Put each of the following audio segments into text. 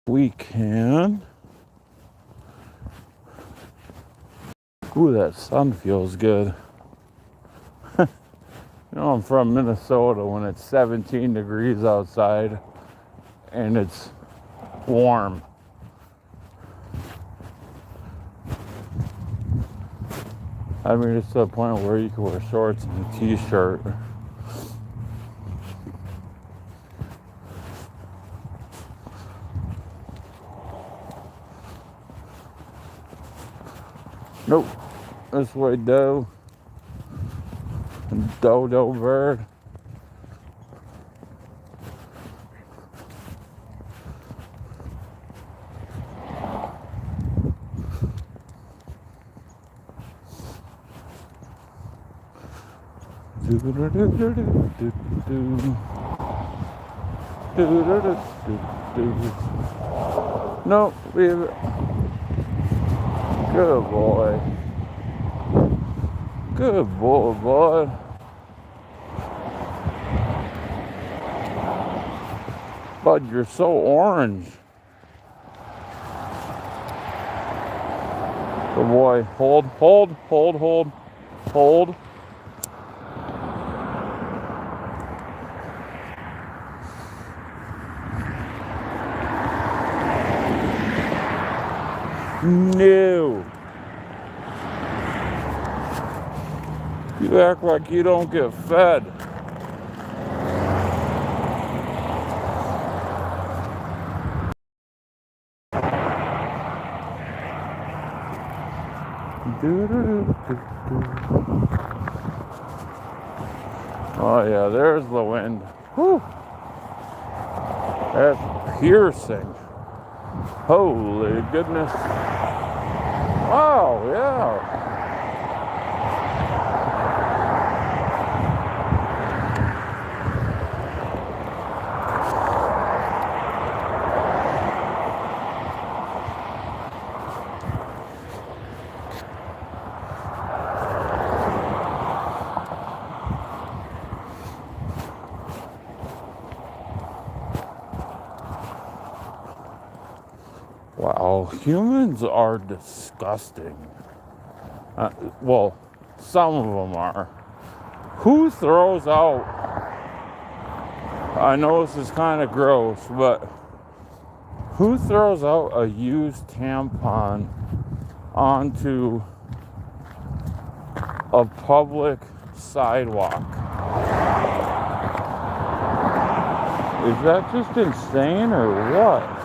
we can. Ooh, that sun feels good. You know, I'm from Minnesota when it's 17 degrees outside and it's warm. I mean, it's to the point where you can wear shorts and a t-shirt. Nope. This way, doe. Dodo bird. No, leave it. Good boy. Good boy, boy. Bud, you're so orange. Good boy. Hold, hold, hold, hold, hold. No. You act like you don't get fed. Oh yeah, there's the wind. Whew. That's piercing. Holy goodness. Oh yeah. Wow, humans are disgusting. Well, some of them are. Who throws out, I know this is kind of gross, but who throws out a used tampon onto a public sidewalk? Is that just insane or what?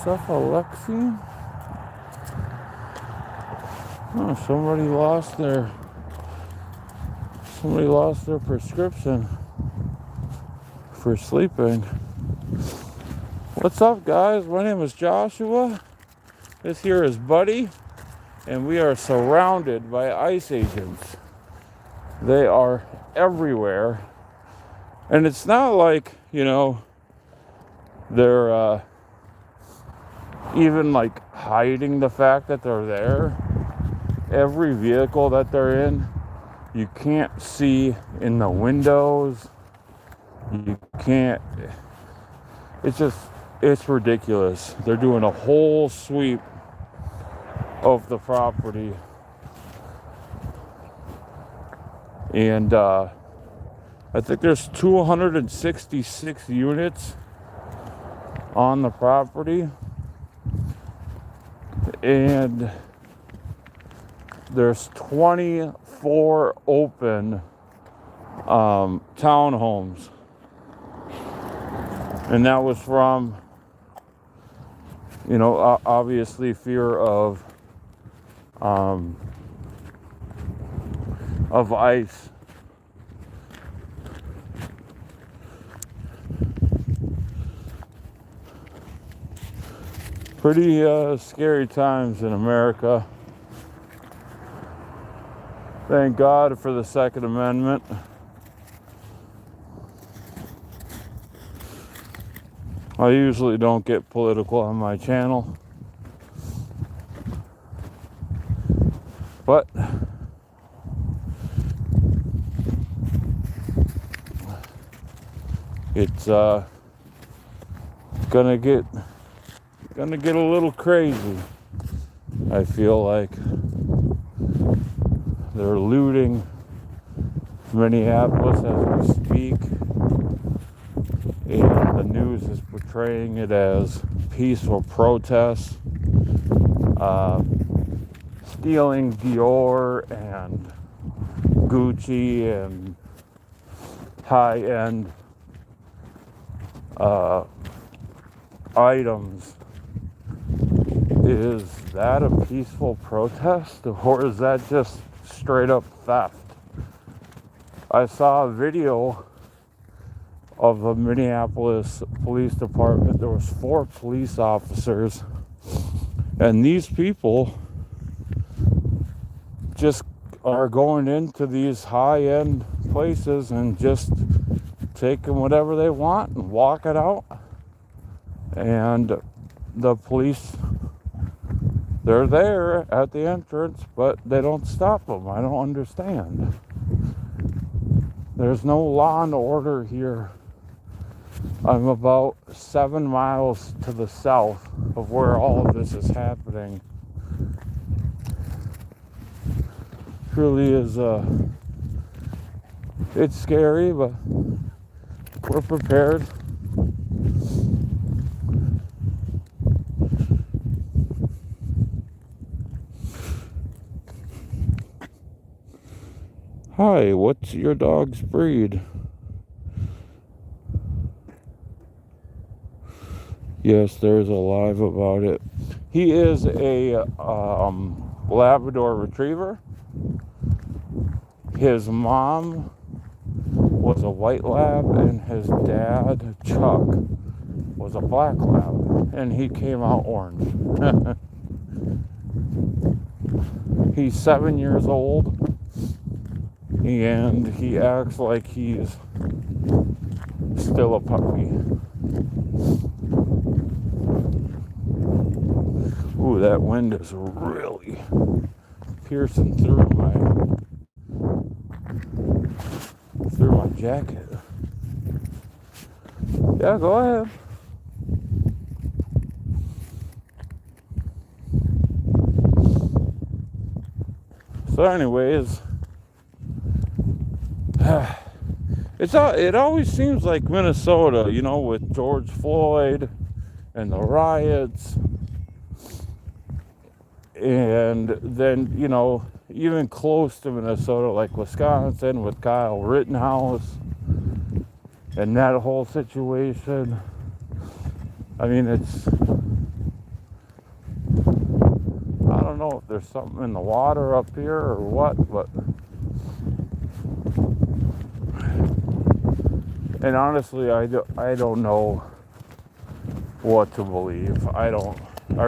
Cephalexine? Oh, somebody lost their prescription for sleeping. What's up, guys? My name is Joshua. This here is Buddy, and we are surrounded by ICE agents. They are everywhere, and it's not like, you know, they're even like hiding the fact that they're there. Every vehicle that they're in, you can't see in the windows. You can't. It's ridiculous. They're doing a whole sweep of the property. And I think there's 266 units on the property. And there's 24 open townhomes. And that was from, you know, obviously fear of ICE. Pretty scary times in America. Thank God for the Second Amendment. I usually don't get political on my channel, but it's gonna get a little crazy. I feel like they're looting Minneapolis as we speak, and the news is portraying it as peaceful protests, stealing Dior and Gucci and high-end items. Is that a peaceful protest, or is that just straight up theft? I saw a video of the Minneapolis Police Department. There was 4 police officers, and these people just are going into these high-end places and just taking whatever they want and walking out. And the police, they're there at the entrance, but they don't stop them. I don't understand. There's no law and order here. I'm about 7 miles to the south of where all of this is happening. Truly is, it's scary, but we're prepared. Hi, what's your dog's breed? Yes, there's a live about it. He is a Labrador Retriever. His mom was a white lab, and his dad, Chuck, was a black lab, and he came out orange. He's 7 years old, and he acts like he's still a puppy. Ooh, that wind is really piercing through my jacket. Yeah, go ahead. So anyways, it always seems like Minnesota, you know, with George Floyd and the riots, and then, you know, even close to Minnesota, like Wisconsin with Kyle Rittenhouse and that whole situation. I mean, I don't know if there's something in the water up here or what, but, and honestly, I don't know what to believe. I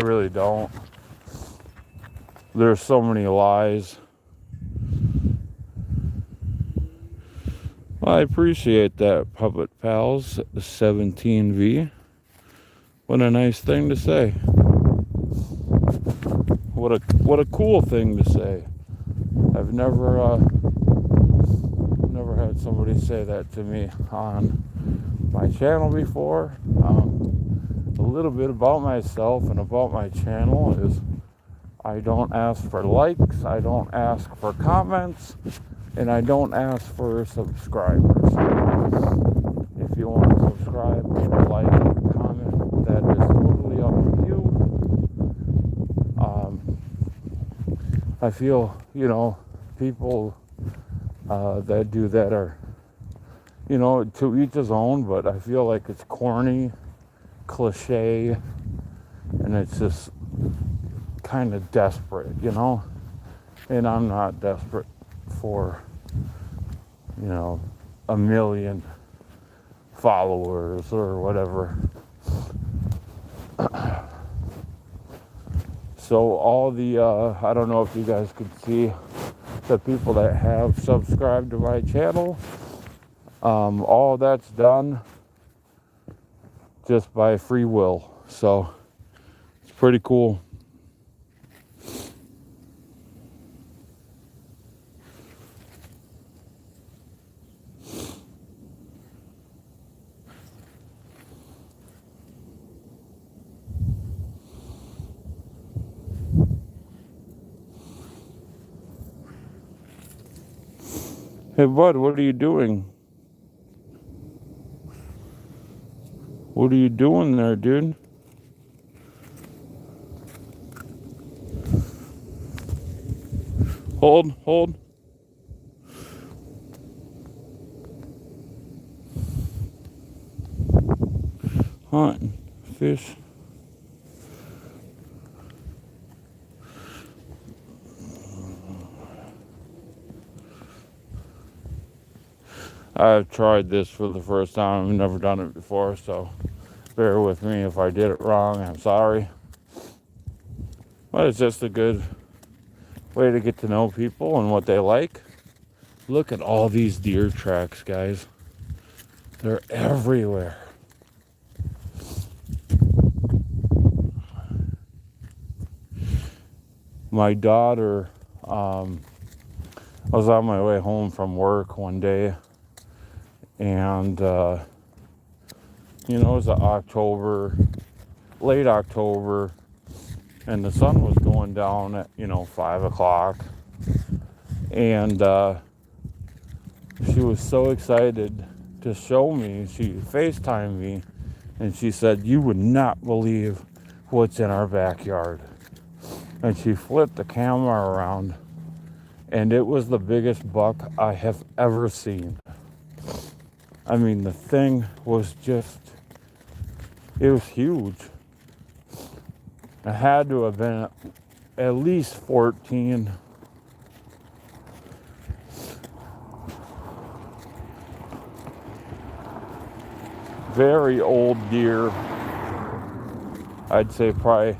really don't. There's so many lies. I appreciate that, Puppet Pals 17V. What a nice thing to say. What a cool thing to say. I've never had somebody say that to me on my channel before. A little bit about myself and about my channel is I don't ask for likes, I don't ask for comments, and I don't ask for subscribers. If you want to subscribe or like or comment, that is totally up to you. I feel, you know, people that do that are, you know, to each his own, but I feel like it's corny, cliche, and it's just kind of desperate, you know. And I'm not desperate for, you know, 1 million followers or whatever. So all the I don't know if you guys could see the people that have subscribed to my channel. All that's done just by free will. So it's pretty cool. Hey, bud, what are you doing? What are you doing there, dude? Hold. Hunting, fish. I've tried this for the first time. I've never done it before, so bear with me if I did it wrong. I'm sorry. But it's just a good way to get to know people and what they like. Look at all these deer tracks, guys. They're everywhere. My daughter, I was on my way home from work one day, and it was October, late October, and the sun was going down at 5 o'clock, and she was so excited to show me. She FaceTimed me, and she said, "You would not believe what's in our backyard." And she flipped the camera around, and it was the biggest buck I have ever seen. I mean, the thing was it was huge. It had to have been at least 14. Very old deer. I'd say probably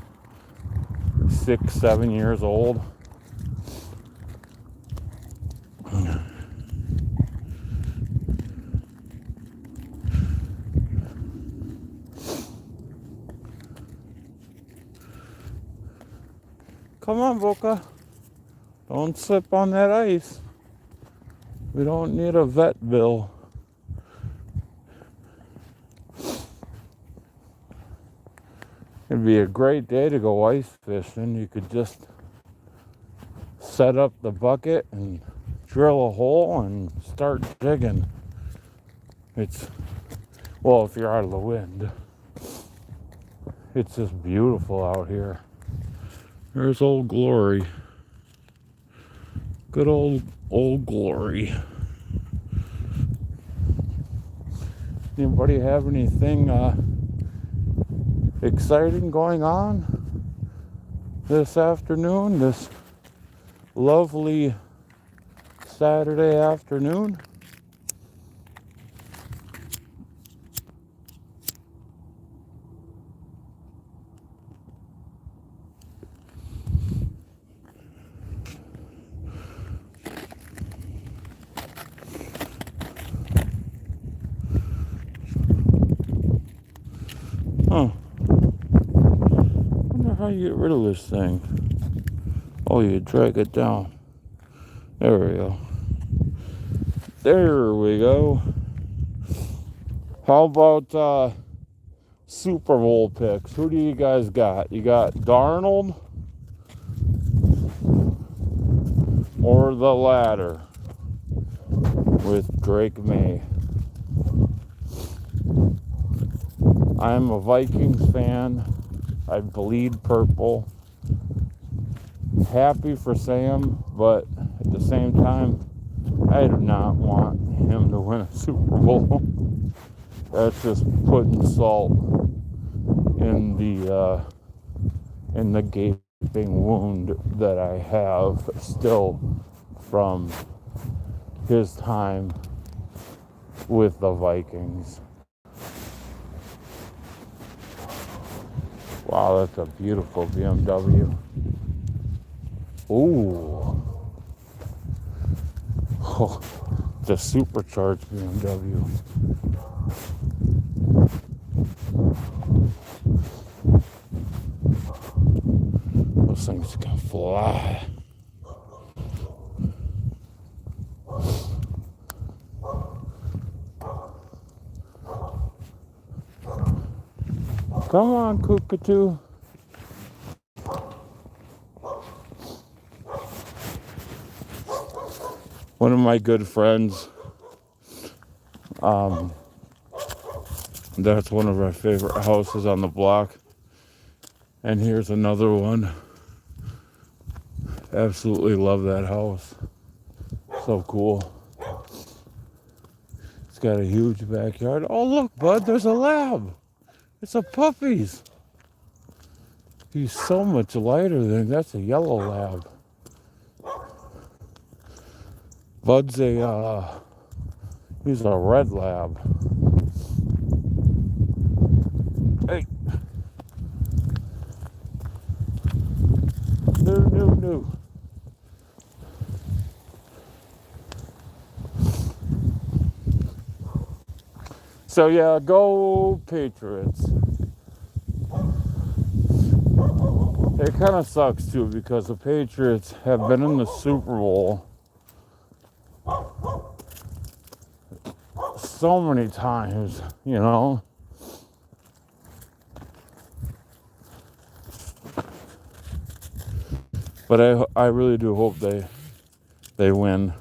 6, 7 years old. Come on, Boca. Don't slip on that ice. We don't need a vet bill. It'd be a great day to go ice fishing. You could just set up the bucket and drill a hole and start digging. If you're out of the wind. It's just beautiful out here. There's Old Glory. Good old Glory. Anybody have anything exciting going on this afternoon, this lovely Saturday afternoon? How you get rid of this thing? Oh, you drag it down. There we go. There we go. How about Super Bowl picks? Who do you guys got? You got Darnold or the latter with Drake May? I'm a Vikings fan. I bleed purple. Happy for Sam, but at the same time, I do not want him to win a Super Bowl. That's just putting salt in the gaping wound that I have still from his time with the Vikings. Wow, that's a beautiful BMW. Ooh. Oh, the supercharged BMW. Come on, cockatoo. One of my good friends, that's one of our favorite houses on the block. And here's another one. Absolutely love that house. So cool. It's got a huge backyard. Oh, look, bud, there's a lab. It's a puppy's. He's so much lighter than that's a yellow lab. Bud's he's a red lab. Hey. No. So yeah, go Patriots. It kind of sucks too because the Patriots have been in the Super Bowl so many times, you know. But I really do hope they win.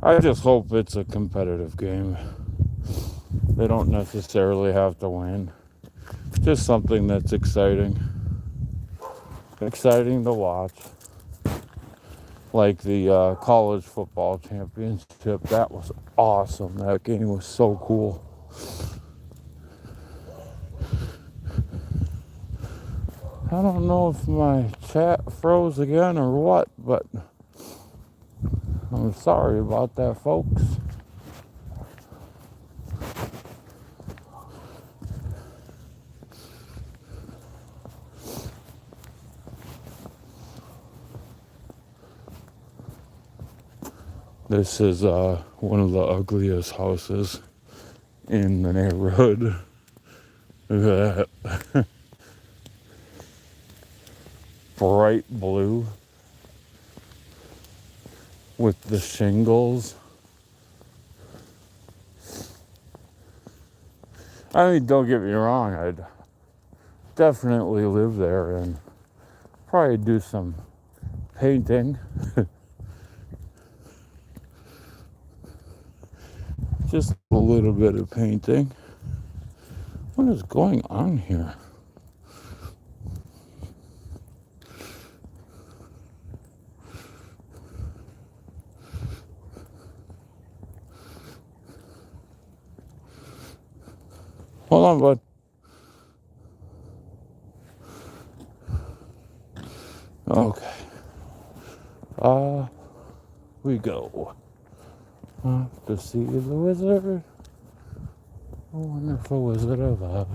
I just hope it's a competitive game. They don't necessarily have to win. Just something that's exciting. Exciting to watch. Like the college football championship. That was awesome. That game was so cool. I don't know if my chat froze again or what, but I'm sorry about that, folks. This is one of the ugliest houses in the neighborhood. Bright blue with the shingles. I mean, don't get me wrong, I'd definitely live there and probably do some painting. Just a little bit of painting. What is going on here? Hold on, bud. Okay. We go. Off to see the wizard. A wonderful Wizard of Oz.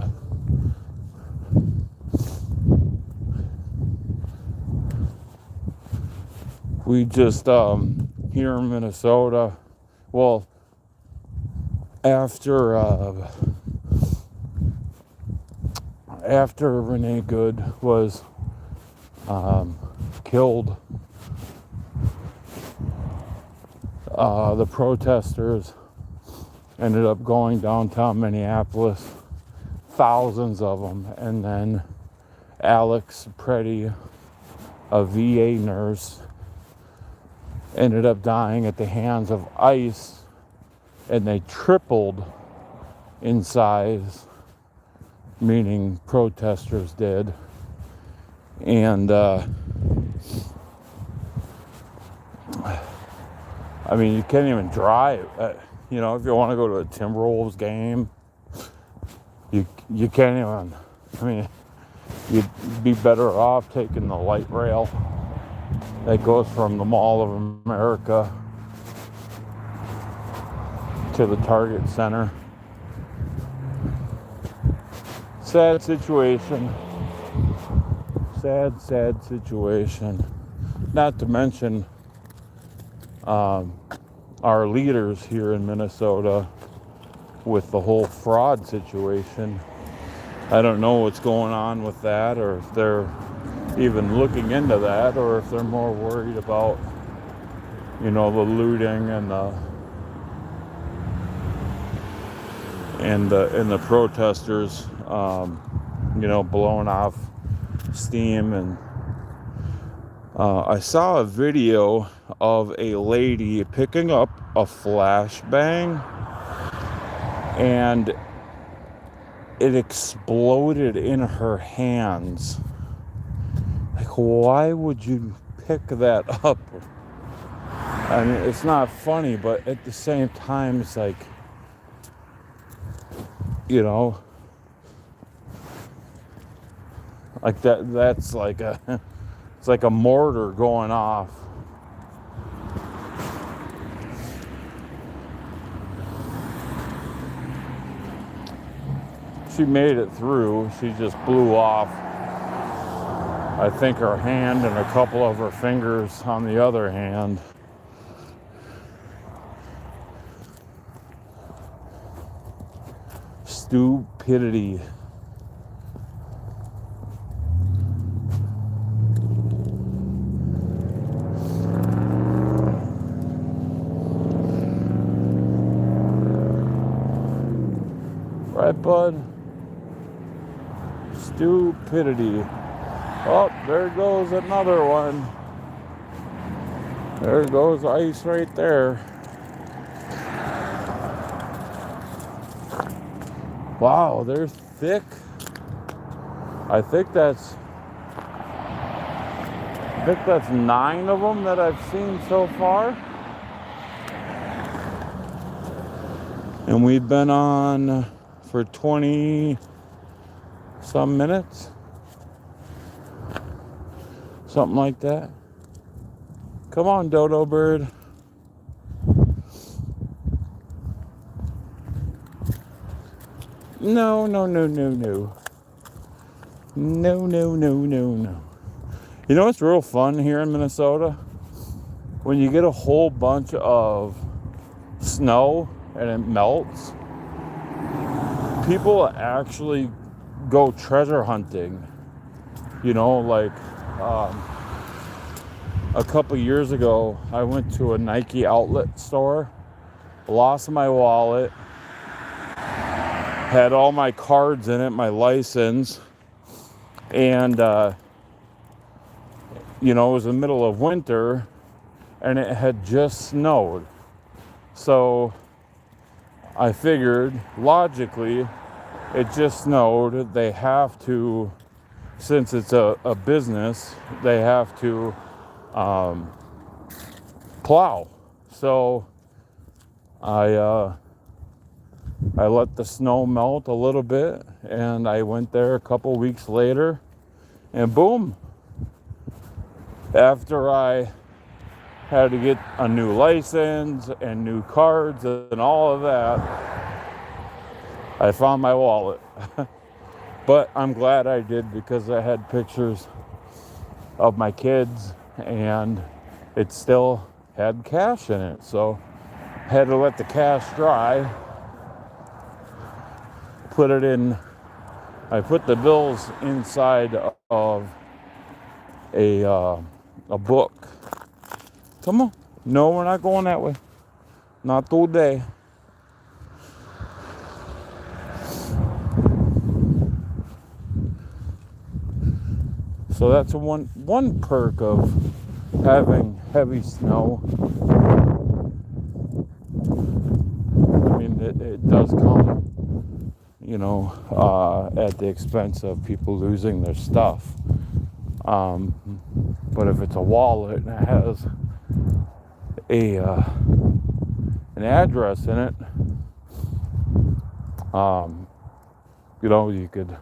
We just, here in Minnesota, well, after Renee Good was killed, the protesters ended up going downtown Minneapolis, thousands of them, and then Alex Preddy, a VA nurse, ended up dying at the hands of ICE, and they tripled in size, meaning protesters did. And I mean, you can't even drive. You know, if you want to go to a Timberwolves game, you can't even. I mean, you'd be better off taking the light rail that goes from the Mall of America to the Target Center. Sad situation. Sad situation. Not to mention our leaders here in Minnesota with the whole fraud situation. I don't know what's going on with that, or if they're even looking into that, or if they're more worried about, you know, the looting and and the protesters, blowing off steam. And I saw a video of a lady picking up a flashbang, and it exploded in her hands. Like, why would you pick that up? I mean, it's not funny, but at the same time, it's like, like that's like it's like a mortar going off. She made it through. She just blew off, I think, her hand and a couple of her fingers on the other hand. Stupidity. Right, bud? Stupidity. Oh, there goes another one. There goes ice right there. Wow, they're thick. I think that's 9 of them that I've seen so far. And we've been on for 20 some minutes. Something like that. Come on, dodo bird. No. No. You know what's real fun here in Minnesota? When you get a whole bunch of snow and it melts, people actually go treasure hunting. Like a couple years ago, I went to a Nike outlet store, lost my wallet, had all my cards in it, my license, and it was the middle of winter and it had just snowed. So I figured, logically, it just snowed. They have to, since it's a business, they have to plow. So I let the snow melt a little bit, and I went there a couple weeks later, and boom, after I had to get a new license and new cards and all of that, I found my wallet. But I'm glad I did, because I had pictures of my kids and it still had cash in it. So I had to let the cash dry, put it in. I put the bills inside of a book. Come on. No, we're not going that way. Not today. So that's one perk of having heavy snow. I mean, it does come, at the expense of people losing their stuff. But if it's a wallet and it has an address in it, you could,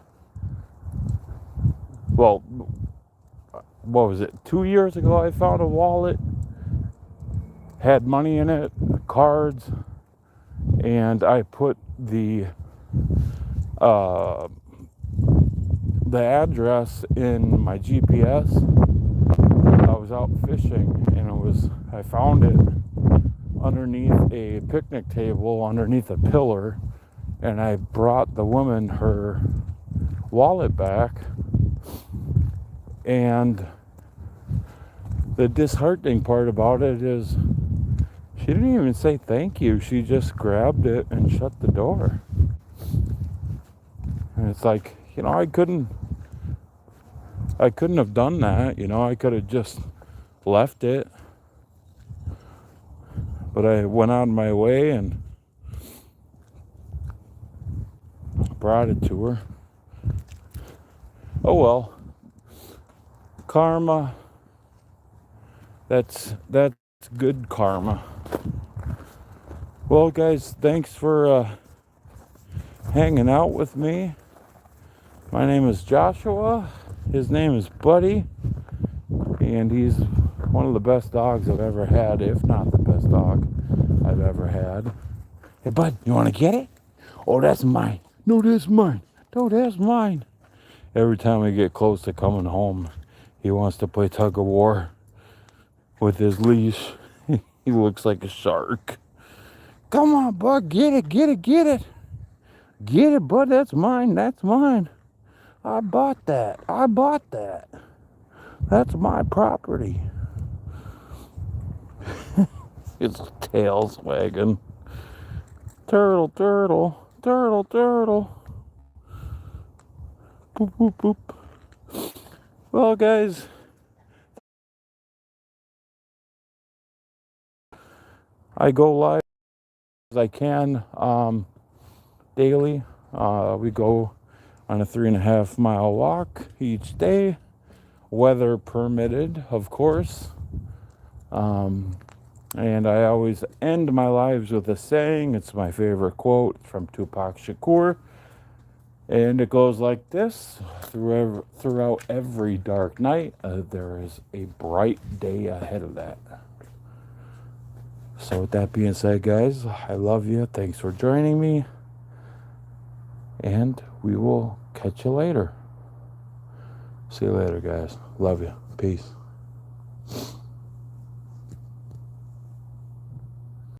well, what was it, 2 years ago I found a wallet, had money in it, cards, and I put the address in my GPS. I was out fishing and I found it underneath a picnic table, underneath a pillar, and I brought the woman her wallet back, and the disheartening part about it is she didn't even say thank you. She just grabbed it and shut the door. And it's like, I couldn't have done that. I could have just left it. But I went out of my way and brought it to her. Oh well. Karma. That's good karma. Well, guys, thanks for hanging out with me. My name is Joshua. His name is Buddy. And he's one of the best dogs I've ever had, if not the best dog I've ever had. Hey, bud, you want to get it? Oh, that's mine. No, that's mine. No, that's mine. Every time we get close to coming home, he wants to play tug of war with his leash. He looks like a shark. Come on, bud, get it, get it, get it. Get it, bud, that's mine, that's mine. I bought that. That's my property. His tail's wagging. Turtle, turtle, turtle, turtle. Boop, boop, boop. Well, guys, I go live as I can daily. We go on a 3.5 mile walk each day, weather permitted, of course. And I always end my lives with a saying. It's my favorite quote from Tupac Shakur. And it goes like this: throughout every dark night, there is a bright day ahead of that. So with that being said, guys, I love you. Thanks for joining me. And we will catch you later. See you later, guys. Love you. Peace.